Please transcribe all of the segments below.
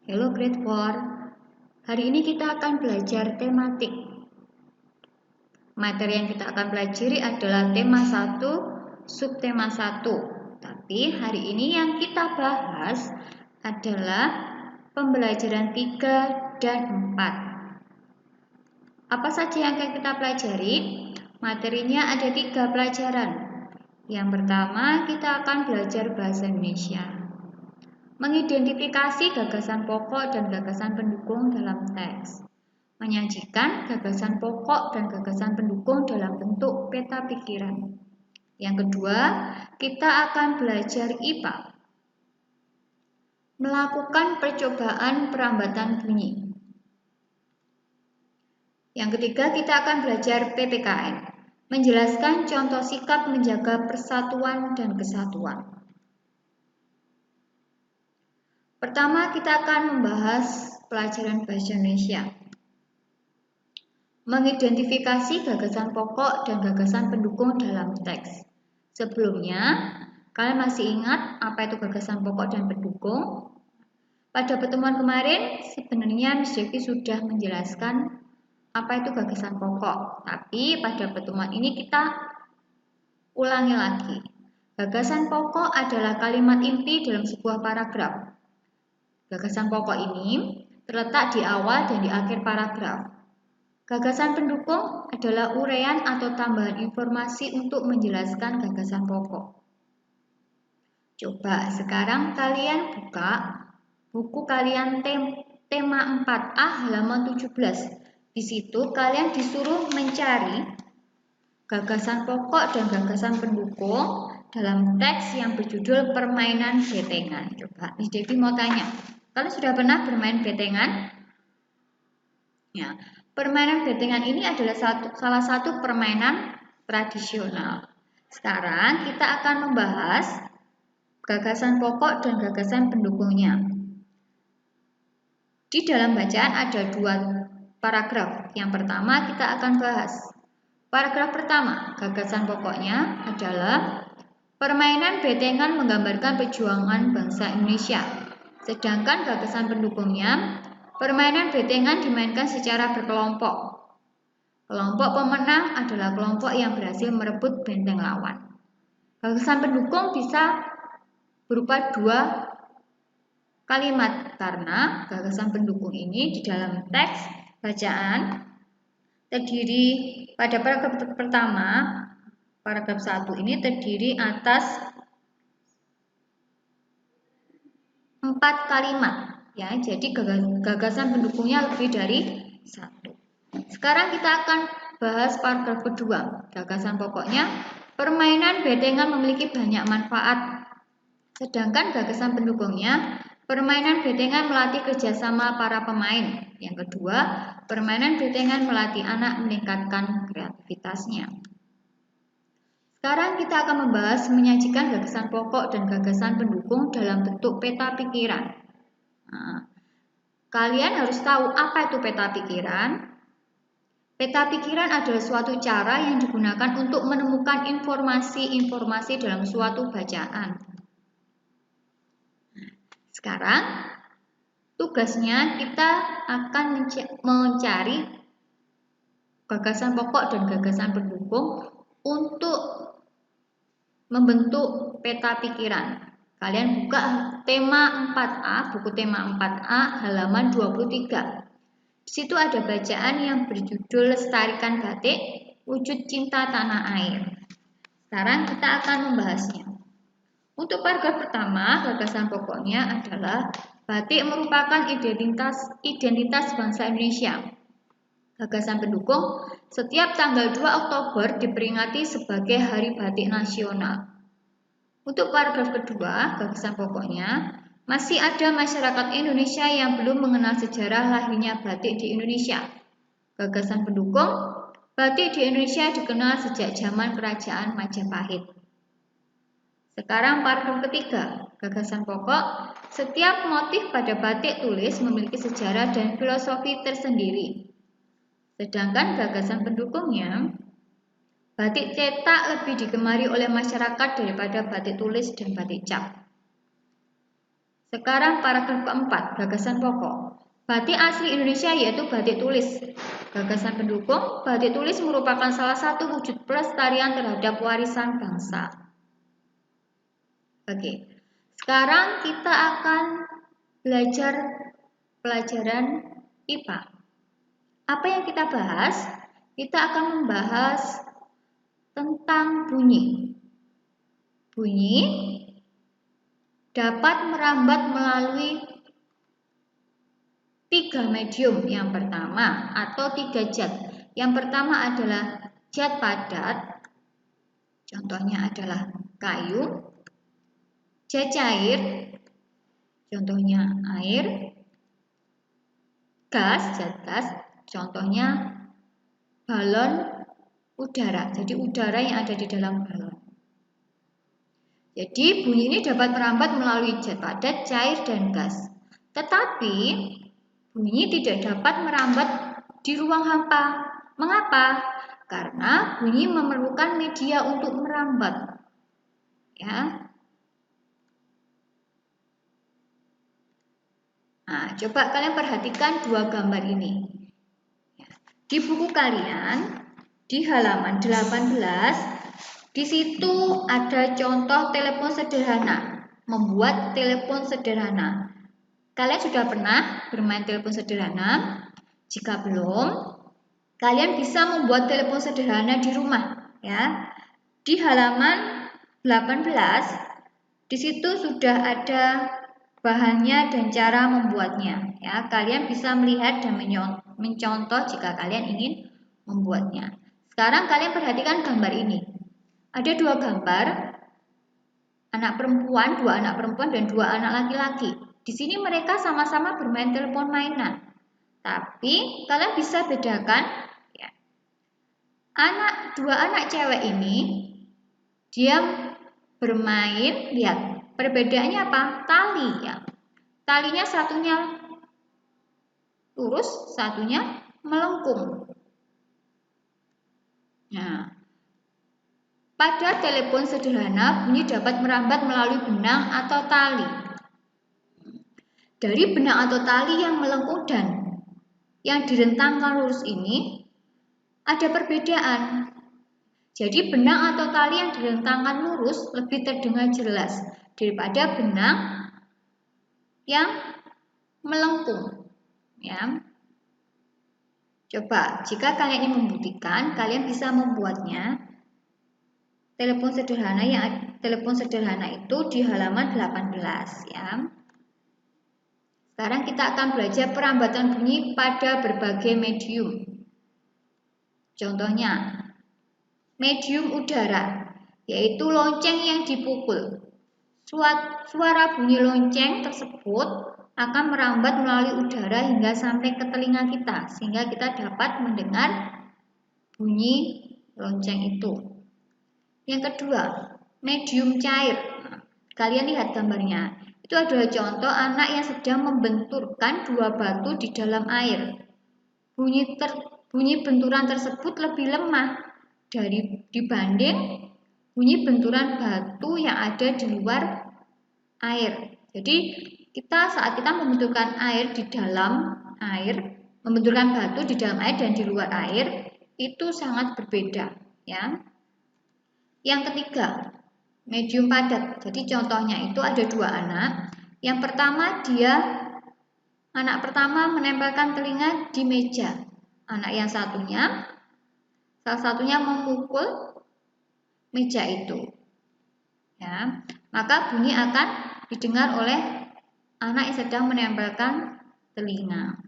Hello Grade 4. Hari ini kita akan belajar tematik. Materi yang kita akan pelajari adalah tema 1, subtema 1. Tapi hari ini yang kita bahas adalah pembelajaran 3 dan 4. Apa saja yang akan kita pelajari? Materinya ada 3 pelajaran. Yang pertama, kita akan belajar bahasa Indonesia. Mengidentifikasi gagasan pokok dan gagasan pendukung dalam teks. Menyajikan gagasan pokok dan gagasan pendukung dalam bentuk peta pikiran. Yang kedua, kita akan belajar IPA. Melakukan percobaan perambatan bunyi. Yang ketiga, kita akan belajar PPKN. Menjelaskan contoh sikap menjaga persatuan dan kesatuan. Pertama, kita akan membahas pelajaran bahasa Indonesia. Mengidentifikasi gagasan pokok dan gagasan pendukung dalam teks. Sebelumnya, kalian masih ingat apa itu gagasan pokok dan pendukung? Pada pertemuan kemarin, sebenarnya Miss Devi sudah menjelaskan apa itu gagasan pokok. Tapi pada pertemuan ini kita ulangi lagi. Gagasan pokok adalah kalimat inti dalam sebuah paragraf. Gagasan pokok ini terletak di awal dan di akhir paragraf. Gagasan pendukung adalah uraian atau tambahan informasi untuk menjelaskan gagasan pokok. Coba sekarang kalian buka buku kalian tema 4A halaman 17. Di situ kalian disuruh mencari gagasan pokok dan gagasan pendukung dalam teks yang berjudul Permainan Betengan. Coba Miss Devi mau tanya. Kalian sudah pernah bermain betengan? Ya, permainan betengan ini adalah salah satu permainan tradisional. Sekarang kita akan membahas gagasan pokok dan gagasan pendukungnya. Di dalam bacaan ada 2 paragraf. Yang pertama kita akan bahas. Paragraf pertama, gagasan pokoknya adalah permainan betengan menggambarkan perjuangan bangsa Indonesia. Sedangkan gagasan pendukungnya, permainan betengan dimainkan secara berkelompok. Kelompok pemenang adalah kelompok yang berhasil merebut benteng lawan. Gagasan pendukung bisa berupa 2 kalimat karena gagasan pendukung ini di dalam teks bacaan terdiri pada paragraf pertama, paragraf 1 ini terdiri atas 4 kalimat ya, jadi gagasan pendukungnya lebih dari 1. Sekarang kita akan bahas paragraf kedua. Gagasan pokoknya, permainan betengan memiliki banyak manfaat. Sedangkan gagasan pendukungnya, permainan betengan melatih kerjasama para pemain. Yang kedua, permainan betengan melatih anak meningkatkan kreativitasnya. Sekarang kita akan membahas menyajikan gagasan pokok dan gagasan pendukung dalam bentuk peta pikiran. Nah, kalian harus tahu apa itu peta pikiran. Peta pikiran adalah suatu cara yang digunakan untuk menemukan informasi-informasi dalam suatu bacaan. Sekarang, tugasnya kita akan mencari gagasan pokok dan gagasan pendukung untuk membentuk peta pikiran. Kalian buka tema 4A, buku tema 4A halaman 23. Di situ ada bacaan yang berjudul Lestarikan Batik, Wujud Cinta Tanah Air. Sekarang kita akan membahasnya. Untuk paragraf pertama, gagasan pokoknya adalah batik merupakan identitas bangsa Indonesia. Gagasan pendukung, setiap tanggal 2 Oktober diperingati sebagai Hari Batik Nasional. Untuk paragraf kedua, gagasan pokoknya, masih ada masyarakat Indonesia yang belum mengenal sejarah lahirnya batik di Indonesia. Gagasan pendukung, batik di Indonesia dikenal sejak zaman Kerajaan Majapahit. Sekarang paragraf ketiga, gagasan pokok, setiap motif pada batik tulis memiliki sejarah dan filosofi tersendiri. Sedangkan gagasan pendukungnya, batik cetak lebih digemari oleh masyarakat daripada batik tulis dan batik cap. Sekarang paragraf keempat, gagasan pokok. Batik asli Indonesia yaitu batik tulis. Gagasan pendukung, batik tulis merupakan salah satu wujud pelestarian terhadap warisan bangsa. Oke, sekarang kita akan belajar pelajaran IPA. Apa yang kita bahas? Kita akan membahas tentang bunyi. Bunyi dapat merambat melalui 3 medium. Yang pertama atau 3 zat. Yang pertama adalah zat padat. Contohnya adalah kayu. Zat cair. Contohnya air. Gas, zat gas. Contohnya balon udara. Jadi udara yang ada di dalam balon. Jadi bunyi ini dapat merambat melalui zat padat, cair, dan gas. Tetapi bunyi tidak dapat merambat di ruang hampa. Mengapa? Karena bunyi memerlukan media untuk merambat. Ya. Nah, coba kalian perhatikan 2 gambar ini. Di buku kalian, di halaman 18, di situ ada contoh telepon sederhana. Membuat telepon sederhana. Kalian sudah pernah bermain telepon sederhana? Jika belum, kalian bisa membuat telepon sederhana di rumah, ya. Di halaman 18, di situ sudah ada bahannya dan cara membuatnya, ya. Kalian bisa melihat dan mencontoh jika kalian ingin membuatnya. Sekarang kalian perhatikan gambar ini. Ada 2 gambar, anak perempuan, 2 anak perempuan dan 2 anak laki-laki. Di sini mereka sama-sama bermain telepon mainan. Tapi kalian bisa bedakan, ya. 2 anak cewek ini dia bermain, lihat perbedaannya apa? Tali, ya. Talinya satunya lurus, satunya melengkung. Nah, pada telepon sederhana bunyi dapat merambat melalui benang atau tali. Dari benang atau tali yang melengkung dan yang direntangkan lurus ini ada perbedaan. Jadi benang atau tali yang direntangkan lurus lebih terdengar jelas daripada benang yang melengkung, ya. Coba jika kalian ingin membuktikan, kalian bisa membuatnya. Telepon sederhana itu di halaman 18, ya. Sekarang kita akan belajar perambatan bunyi pada berbagai medium. Contohnya medium udara, yaitu lonceng yang dipukul. Suara bunyi lonceng tersebut akan merambat melalui udara hingga sampai ke telinga kita, sehingga kita dapat mendengar bunyi lonceng itu. Yang kedua, medium cair. Kalian lihat gambarnya. Itu adalah contoh anak yang sedang membenturkan 2 batu di dalam air. Bunyi benturan tersebut lebih lemah dibanding bunyi benturan batu yang ada di luar air. Jadi saat kita membenturkan membenturkan batu di dalam air dan di luar air, itu sangat berbeda, ya. Yang ketiga, medium padat. Jadi contohnya itu ada 2 anak. Yang pertama anak pertama menempelkan telinga di meja. Anak yang salah satunya memukul meja itu, ya. Maka bunyi akan didengar oleh anak yang sedang menempelkan telinga.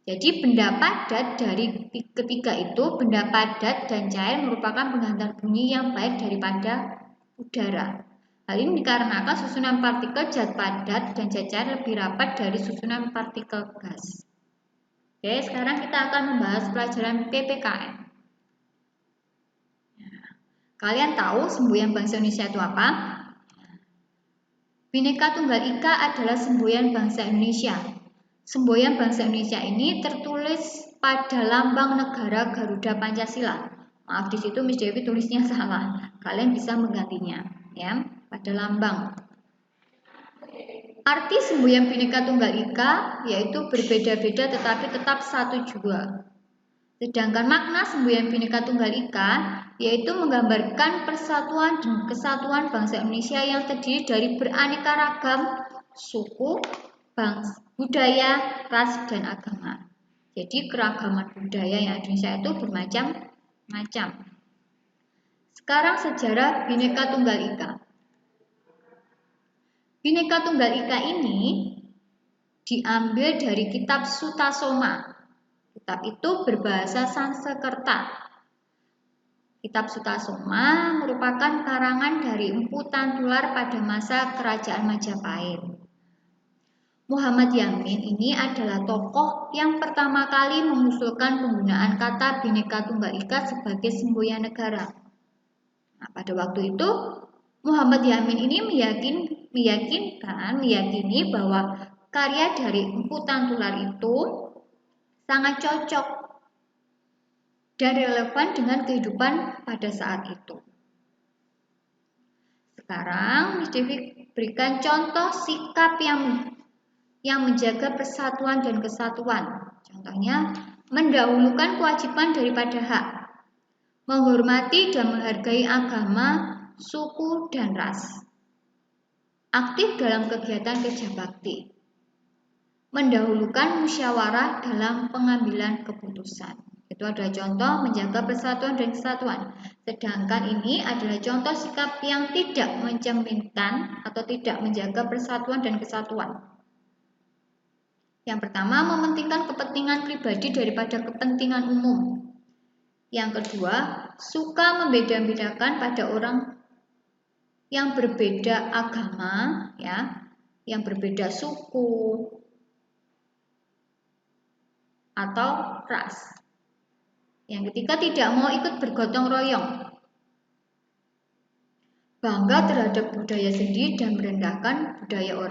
Jadi benda padat dari ketiga itu, benda padat dan cair merupakan penggantian bunyi yang baik daripada udara. Hal ini dikarenakan susunan partikel zat padat dan zat cair lebih rapat dari susunan partikel gas. Oke, sekarang kita akan membahas pelajaran PPKN. Kalian tahu semboyan bangsa Indonesia itu apa? Bhinneka Tunggal Ika adalah semboyan bangsa Indonesia. Semboyan bangsa Indonesia ini tertulis pada lambang negara Garuda Pancasila. Maaf, di situ Miss Dewi tulisnya salah. Kalian bisa menggantinya, ya, pada lambang. Arti semboyan Bhinneka Tunggal Ika yaitu berbeda-beda tetapi tetap satu jua. Sedangkan makna semboyan Bhinneka Tunggal Ika yaitu menggambarkan persatuan dan kesatuan bangsa Indonesia yang terdiri dari beraneka ragam suku, bangsa, budaya, ras, dan agama. Jadi keragaman budaya yang Indonesia itu bermacam-macam. Sekarang sejarah Bhinneka Tunggal Ika. Bhinneka Tunggal Ika ini diambil dari kitab Sutasoma. Kitab itu berbahasa Sanskerta. Kitab Sutasoma merupakan karangan dari Empu Tantular pada masa Kerajaan Majapahit. Muhammad Yamin ini adalah tokoh yang pertama kali mengusulkan penggunaan kata Bhinneka Tunggal Ika sebagai semboyan negara. Nah, pada waktu itu Muhammad Yamin ini meyakini bahwa karya dari Empu Tantular itu sangat cocok dan relevan dengan kehidupan pada saat itu. Sekarang Miss Devi berikan contoh sikap yang menjaga persatuan dan kesatuan. Contohnya, mendahulukan kewajiban daripada hak, menghormati dan menghargai agama, suku, dan ras. Aktif dalam kegiatan kerja bakti. Mendahulukan musyawarah dalam pengambilan keputusan. Itu adalah contoh menjaga persatuan dan kesatuan. Sedangkan ini adalah contoh sikap yang tidak mencerminkan atau tidak menjaga persatuan dan kesatuan. Yang pertama, mementingkan kepentingan pribadi daripada kepentingan umum. Yang kedua, suka membeda-bedakan pada orang yang berbeda agama, ya, yang berbeda suku atau ras. Yang ketiga, tidak mau ikut bergotong royong. Bangga terhadap budaya sendiri dan merendahkan budaya orang